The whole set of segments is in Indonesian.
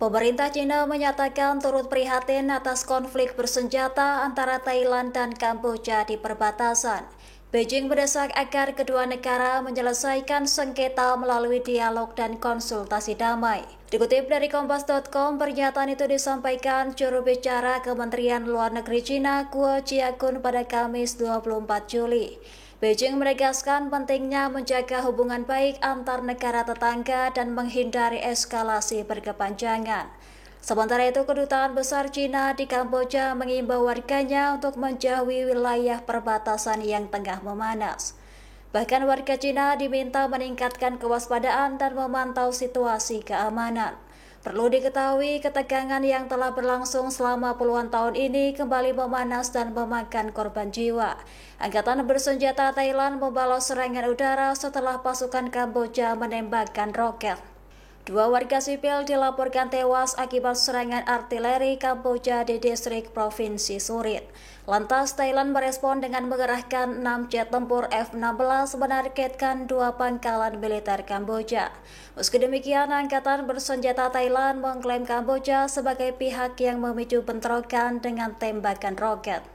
Pemerintah Cina menyatakan turut prihatin atas konflik bersenjata antara Thailand dan Kamboja di perbatasan. Beijing mendesak agar kedua negara menyelesaikan sengketa melalui dialog dan konsultasi damai. Dikutip dari Kompas.com, pernyataan itu disampaikan juru bicara Kementerian Luar Negeri Cina, Guo Jiakun pada Kamis 24 Juli. Beijing menegaskan pentingnya menjaga hubungan baik antar negara tetangga dan menghindari eskalasi berkepanjangan. Sementara itu, Kedutaan Besar Cina di Kamboja mengimbau warganya untuk menjauhi wilayah perbatasan yang tengah memanas. Bahkan warga Cina diminta meningkatkan kewaspadaan dan memantau situasi keamanan. Perlu diketahui, ketegangan yang telah berlangsung selama puluhan tahun ini kembali memanas dan memakan korban jiwa. Angkatan bersenjata Thailand membalas serangan udara setelah pasukan Kamboja menembakkan roket. Dua warga sipil dilaporkan tewas akibat serangan artileri Kamboja di distrik Provinsi Surin. Lantas Thailand merespon dengan mengerahkan 6 jet tempur F-16 menargetkan 2 pangkalan militer Kamboja. Meski demikian, Angkatan bersenjata Thailand mengklaim Kamboja sebagai pihak yang memicu bentrokan dengan tembakan roket.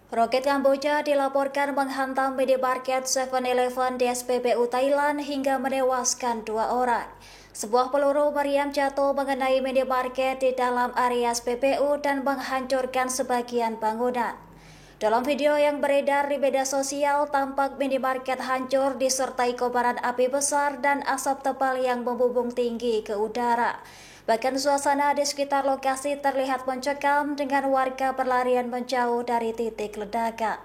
Roket Kamboja dilaporkan menghantam minimarket 7-Eleven di SPBU Thailand hingga menewaskan 2 orang. Sebuah peluru meriam jatuh mengenai minimarket di dalam area SPBU dan menghancurkan sebagian bangunan. Dalam video yang beredar di media sosial, tampak minimarket hancur disertai kobaran api besar dan asap tebal yang membumbung tinggi ke udara. Bahkan suasana di sekitar lokasi terlihat mencekam dengan warga berlarian menjauh dari titik ledakan.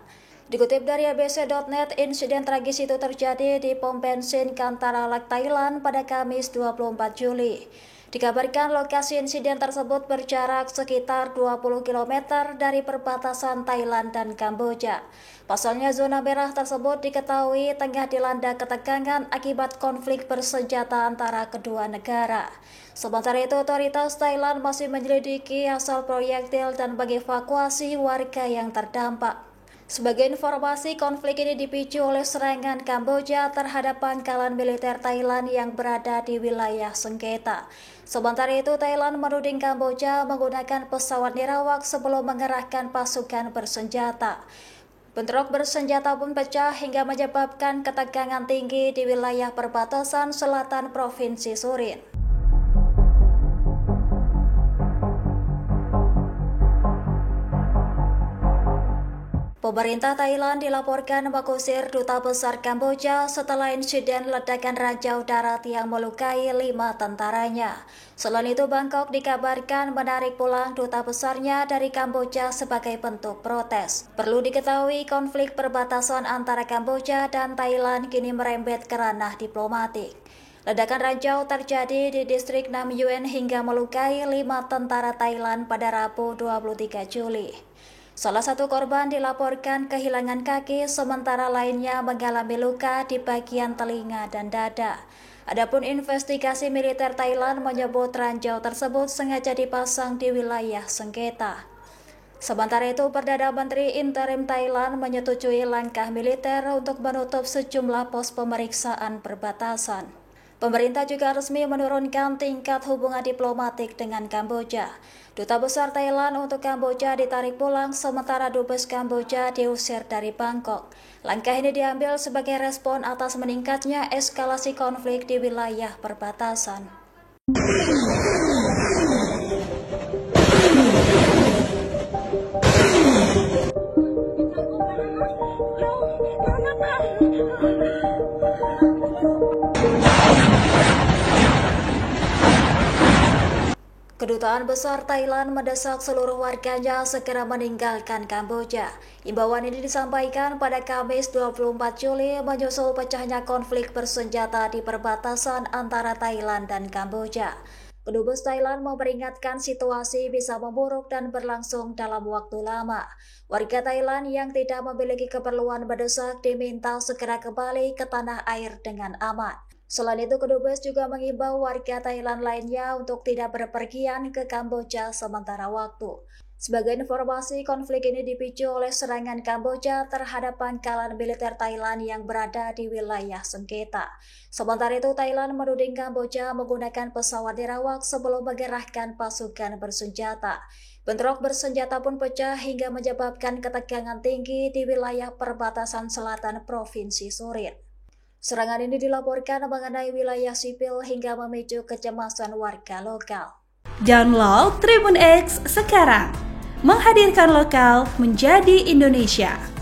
Dikutip dari abc.net, insiden tragis itu terjadi di pom bensin Kantaralak, Thailand pada Kamis 24 Juli. Dikabarkan lokasi insiden tersebut berjarak sekitar 20 km dari perbatasan Thailand dan Kamboja. Pasalnya zona merah tersebut diketahui tengah dilanda ketegangan akibat konflik bersenjata antara kedua negara. Sementara itu, otoritas Thailand masih menyelidiki asal proyektil dan mengevakuasi warga yang terdampak. Sebagai informasi, konflik ini dipicu oleh serangan Kamboja terhadap pangkalan militer Thailand yang berada di wilayah sengketa. Sementara itu, Thailand menuding Kamboja menggunakan pesawat nirawak sebelum mengerahkan pasukan bersenjata. Bentrok bersenjata pun pecah hingga menyebabkan ketegangan tinggi di wilayah perbatasan selatan Provinsi Surin. Pemerintah Thailand dilaporkan mengusir duta besar Kamboja setelah insiden ledakan ranjau darat yang melukai 5 tentaranya. Selain itu, Bangkok dikabarkan menarik pulang duta besarnya dari Kamboja sebagai bentuk protes. Perlu diketahui, konflik perbatasan antara Kamboja dan Thailand kini merembet ke ranah diplomatik. Ledakan ranjau terjadi di distrik Nam Yuen hingga melukai 5 tentara Thailand pada Rabu 23 Juli. Salah satu korban dilaporkan kehilangan kaki, sementara lainnya mengalami luka di bagian telinga dan dada. Adapun investigasi militer Thailand menyebut ranjau tersebut sengaja dipasang di wilayah sengketa. Sementara itu, Perdana Menteri Interim Thailand menyetujui langkah militer untuk menutup sejumlah pos pemeriksaan perbatasan. Pemerintah juga resmi menurunkan tingkat hubungan diplomatik dengan Kamboja. Duta Besar Thailand untuk Kamboja ditarik pulang, sementara Dubes Kamboja diusir dari Bangkok. Langkah ini diambil sebagai respon atas meningkatnya eskalasi konflik di wilayah perbatasan. Kedutaan Besar Thailand mendesak seluruh warganya segera meninggalkan Kamboja. Imbauan ini disampaikan pada Kamis 24 Juli menyusul pecahnya konflik bersenjata di perbatasan antara Thailand dan Kamboja. Kedubes Thailand memperingatkan situasi bisa memburuk dan berlangsung dalam waktu lama. Warga Thailand yang tidak memiliki keperluan mendesak diminta segera kembali ke tanah air dengan aman. Selain itu, Kedubes juga mengimbau warga Thailand lainnya untuk tidak berpergian ke Kamboja sementara waktu. Sebagai informasi, konflik ini dipicu oleh serangan Kamboja terhadap pangkalan militer Thailand yang berada di wilayah sengketa. Sementara itu, Thailand menuding Kamboja menggunakan pesawat dirawak sebelum mengerahkan pasukan bersenjata. Bentrok bersenjata pun pecah hingga menyebabkan ketegangan tinggi di wilayah perbatasan selatan Provinsi Sorin. Serangan ini dilaporkan mengenai wilayah sipil hingga memicu kecemasan warga lokal. Download Tribun X sekarang, menghadirkan lokal menjadi Indonesia.